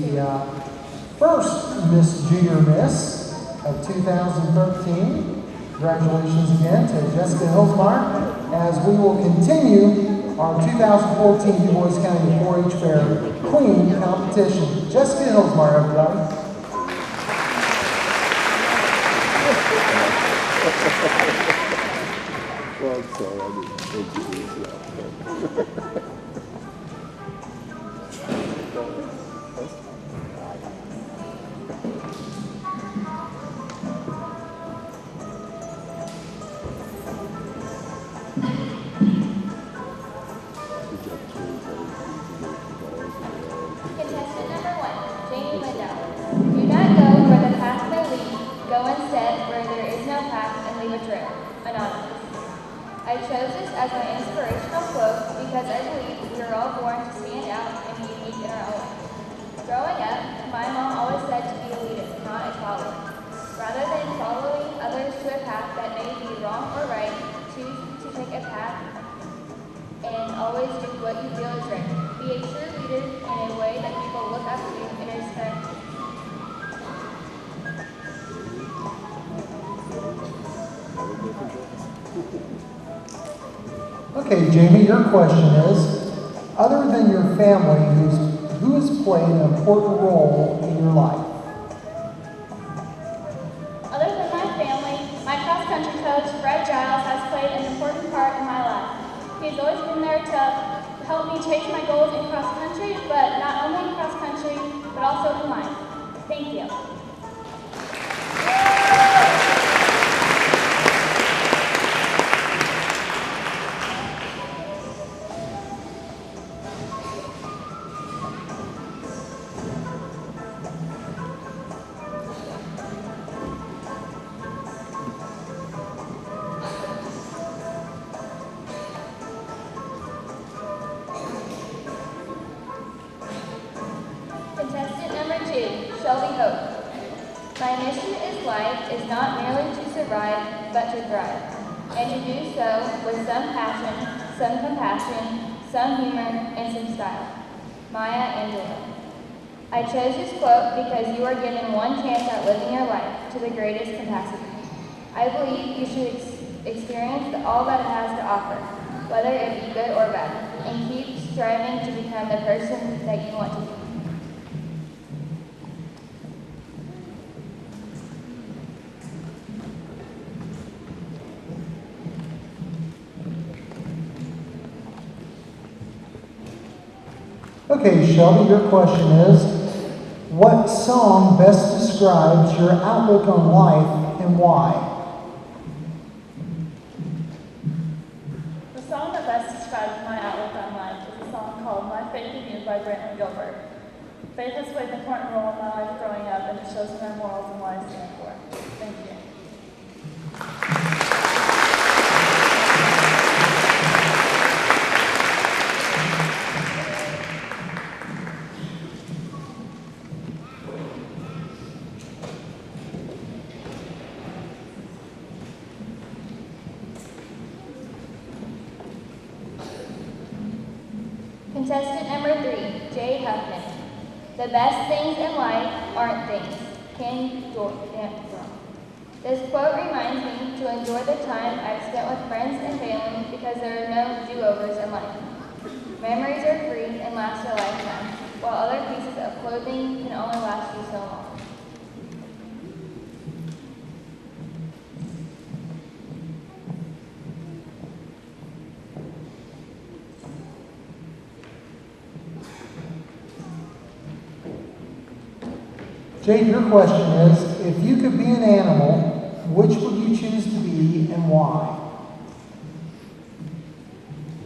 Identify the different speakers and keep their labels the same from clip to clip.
Speaker 1: the first Miss Junior Miss of 2013. Congratulations again to Jessica Hillsmeyer as we will continue our 2014 Dubois County 4-H Fair Queen competition. Jessica Hillsmeyer, everybody.
Speaker 2: Well, I'm sorry, I didn't introduce you.
Speaker 3: Contestant number 1, Jamie Liddell. Do not go where the path may lead. Go instead where there is no path and leave a trail. Anonymous. I chose this as my inspirational quote because I believe we are all born to stand out and be unique in our own way. Growing up, my mom always said to be a leader, not a follower. Rather than following others to a path that may be wrong or right, choose to take a path and always do what you feel is right. Be a true leader in a way that people look up to and respect you.
Speaker 1: Okay, Jamie, your question is, other than your family, who has played an important role in your life?
Speaker 3: Other than my family, my cross-country coach, Fred Giles, has played an important part in my life. He's always been there to help me chase my goals in cross-country, but not only in cross-country, but also in life. Thank you. Contestant number 2, Shelby Hope. My mission in life is not merely to survive, but to thrive, and to do so with some passion, some compassion, some humor, and some style. Maya Angelou. I chose this quote because you are given one chance at living your life to the greatest capacity. I believe you should experience all that it has to offer, whether it be good or bad, and keep striving to become the person that you want to be.
Speaker 1: Okay, Shelby, your question is, what song best describes your outlook on life and why?
Speaker 4: The song that best describes my outlook on life is a song called My Faith in You by Brantley Gilbert. Faith has played an important role in my life growing up, and it shows me my morals and what I stand for. Thank you.
Speaker 3: Contestant number 3, Jay Huffman. The best things in life aren't things. Ken Jordan. This quote reminds me to enjoy the time I've spent with friends and family because there are no do-overs in life. Memories are free and last a lifetime, while other pieces of clothing can only last you so long.
Speaker 1: Jade, your question is, if you could be an animal, which would you choose to be and why?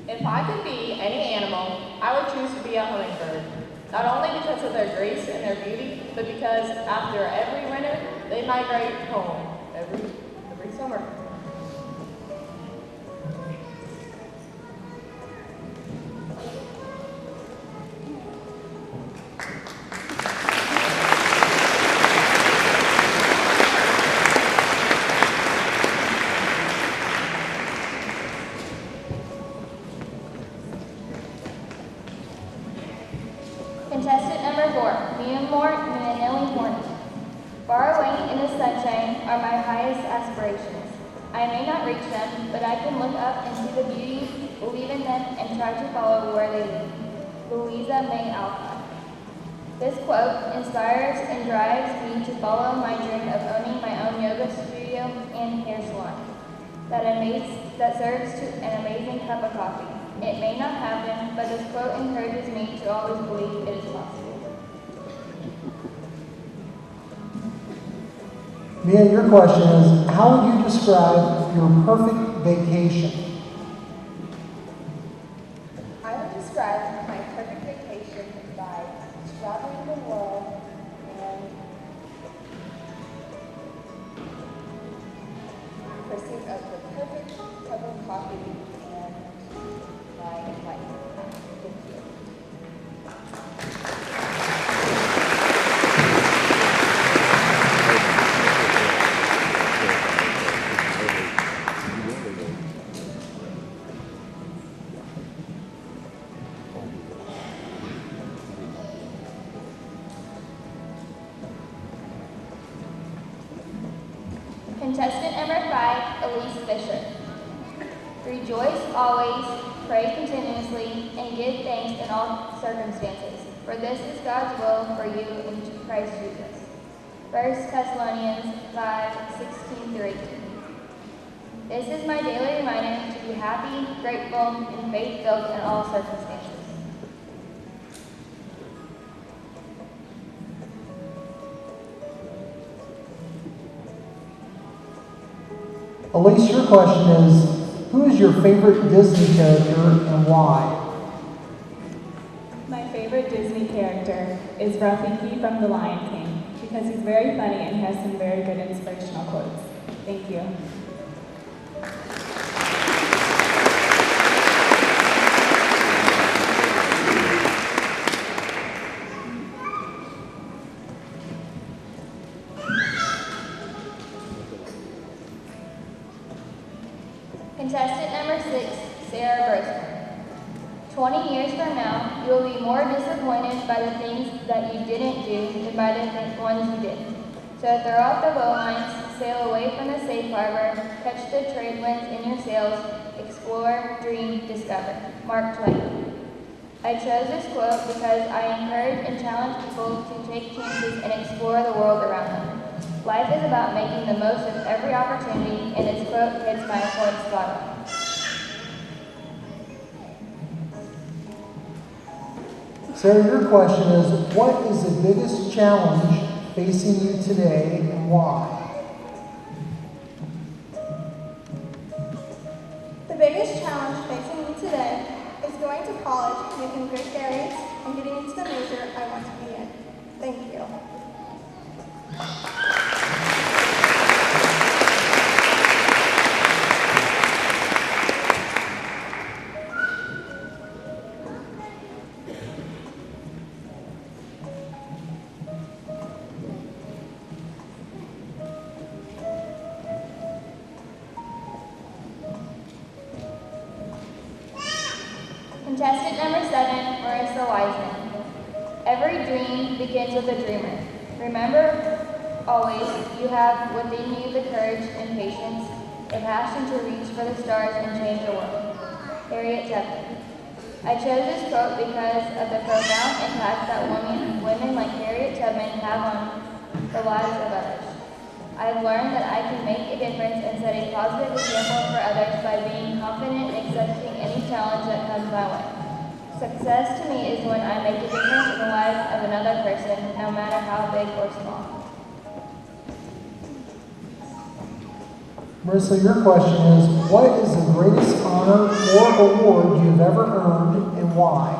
Speaker 5: If I could be any animal, I would choose to be a hummingbird. Not only because of their grace and their beauty, but because after every winter, they migrate home every summer.
Speaker 3: Contestant number number 4, me and more, Manili Horny. Far away in the sunshine are my highest aspirations. I may not reach them, but I can look up and see the beauty, believe in them, and try to follow where they lead. Louisa May Alcott. This quote inspires and drives me to follow my dream of owning my own yoga studio and hair salon that serves to an amazing cup of coffee. It may not happen, but this quote encourages me to always believe it is possible.
Speaker 1: Mia, your question is, how would you describe your perfect vacation?
Speaker 6: I would describe my perfect vacation by traveling the world and pursuit of the perfect cup of coffee and my life. Thank you.
Speaker 3: Contestant number 5, Elise Fisher. Rejoice always, pray continuously, and give thanks in all circumstances, for this is God's will for you in Christ Jesus. 1 Thessalonians 5:16-18. This is my daily reminder to be happy, grateful, and faith-filled in all circumstances.
Speaker 1: Elise, your question is, who is your favorite Disney character and why?
Speaker 7: My favorite Disney character is Rafiki from The Lion King because he's very funny and has some very good inspirational quotes. Thank you.
Speaker 3: Contestant number 6, Sarah Brosman. 20 years from now, you will be more disappointed by the things that you didn't do than by the ones you did. So throw out the bowlines, sail away from the safe harbor, catch the trade winds in your sails, explore, dream, discover. Mark Twain. I chose this quote because I encourage and challenge people to take chances and explore the world around them. Life is about making the most of every opportunity, and this quote hits my point spot on.
Speaker 1: Sarah, your question is, what is the biggest challenge facing you today and why?
Speaker 6: The biggest challenge facing me today is going to college, making great grades, and getting into the major I want to be in. Thank you.
Speaker 3: Contestant number 7, Marissa Wiseman. Every dream begins with a dreamer. Remember always, you have within you the courage and patience, the passion to reach for the stars and change the world. Harriet Tubman. I chose this quote because of the profound impact that women like Harriet Tubman have on the lives of others. I've learned that I can make a difference and set a positive example for others by being confident in accepting any challenge that comes my way. Success to me is when I make a difference in the life of another person, no matter how big or small.
Speaker 1: Marissa, your question is, what is the greatest honor or award you've ever earned and why?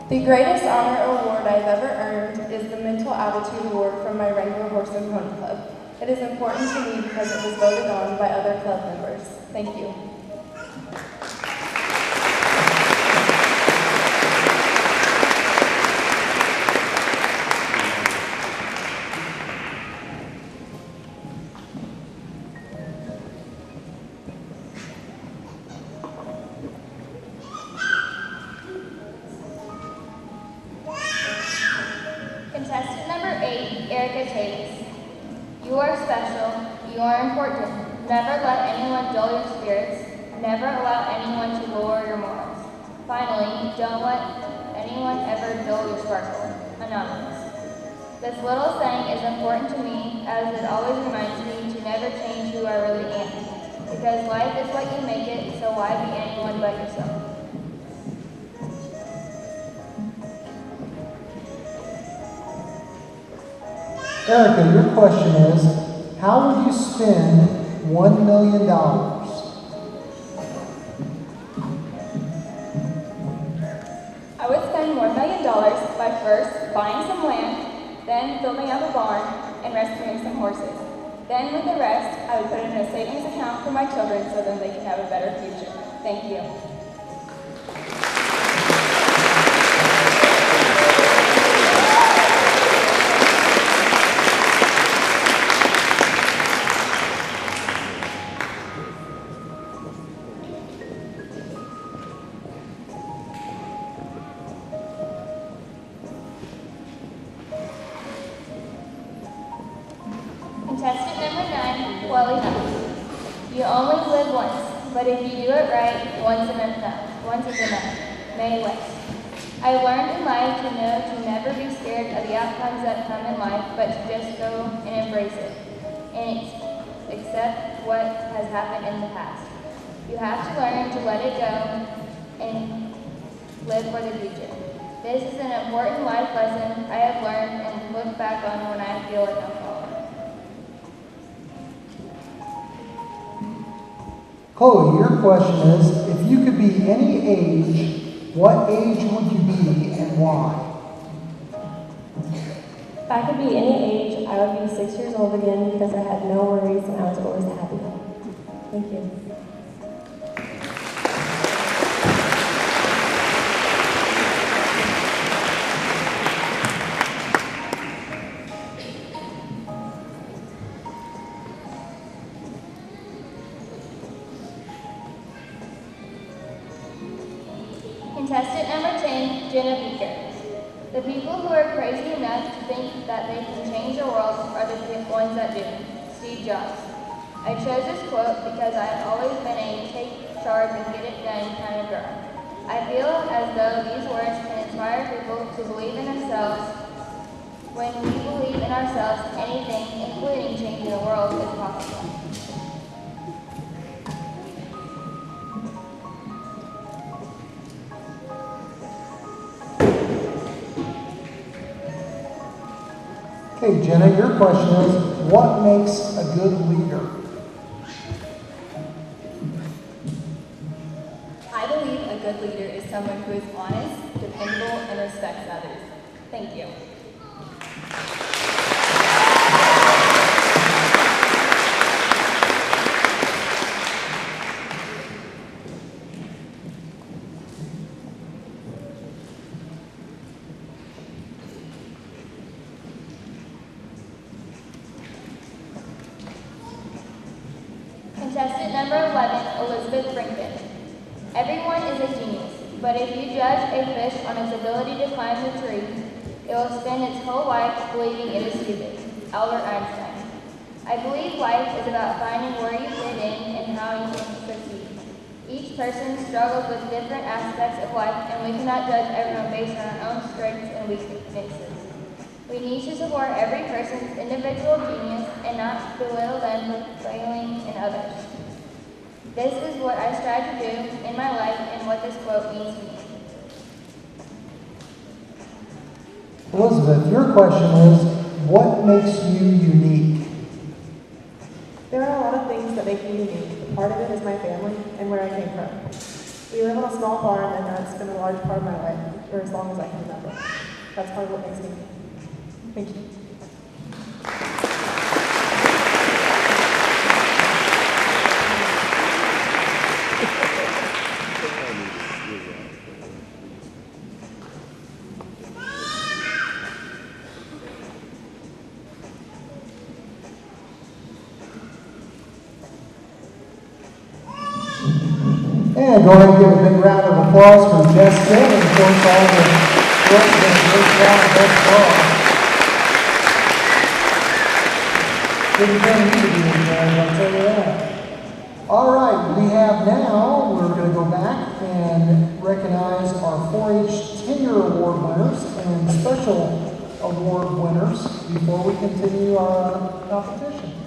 Speaker 8: The greatest honor or award I've ever earned is the Mental Attitude Award from my Wrangler Horse and Pony Club. It is important to me because it was voted on by other club members. Thank you.
Speaker 3: Erica Chase. You are special. You are important. Never let anyone dull your spirits. Never allow anyone to lower your morals. Finally, don't let anyone ever dull your sparkle. Anonymous. This little saying is important to me as it always reminds me to never change who I really am. Because life is what you make it, so why be anyone but yourself?
Speaker 1: Erica, your question is, how would you spend $1 million?
Speaker 7: I would spend $1 million by first buying some land, then building up a barn, and rescuing some horses. Then with the rest, I would put it in a savings account for my children so that they can have a better future. Thank you.
Speaker 3: Contestant number 9, Welly Hunt. You only live once, but if you do it right, once is enough. May West. I learned in life to know to never be scared of the outcomes that come in life, but to just go and embrace it, and accept what has happened in the past. You have to learn to let it go and live for the future. This is an important life lesson I have learned and look back on when I feel like I'm falling.
Speaker 1: Chloe, your question is, if you could be any age, what age would you be and why?
Speaker 8: If I could be any age, I would be 6 years old again because I had no worries and I was always happy. Thank you.
Speaker 3: Contestant number 10, Jenna Beaker. The people who are crazy enough to think that they can change the world are the ones that do. Steve Jobs. I chose this quote because I've always been a take charge and get it done kind of girl. I feel as though these words can inspire people to believe in themselves. When we believe in ourselves, anything, including changing the world, is possible.
Speaker 1: Okay, Jenna, your question is, what makes a good leader?
Speaker 7: I believe a good leader is someone who is honest, dependable, and respects others. Thank you.
Speaker 3: Contestant number 11, Elizabeth Brinken. Everyone is a genius, but if you judge a fish on its ability to climb the tree, it will spend its whole life believing it is stupid. Albert Einstein. I believe life is about finding where you fit in and how you can succeed. Each person struggles with different aspects of life, and we cannot judge everyone based on our own strengths and weaknesses. We need to support every person's individual genius and not belittle them for failing in others. This is what I strive to do in my life and what this quote means to me.
Speaker 1: Elizabeth, your question is, what makes you unique?
Speaker 9: There are a lot of things that make me unique. Part of it is my family and where I came from. We live on a small farm, and that's been a large part of my life, for as long as I can remember. That's part of what makes me unique. Thank you.
Speaker 1: And go ahead and give a big round of applause for Jessica and of course all the work that they've done thus far. Didn't tell me to do it, guys, I'll tell you that. All right, we have now, we're going to go back and recognize our 4-H Tenure Award winners and Special Award winners before we continue our competition.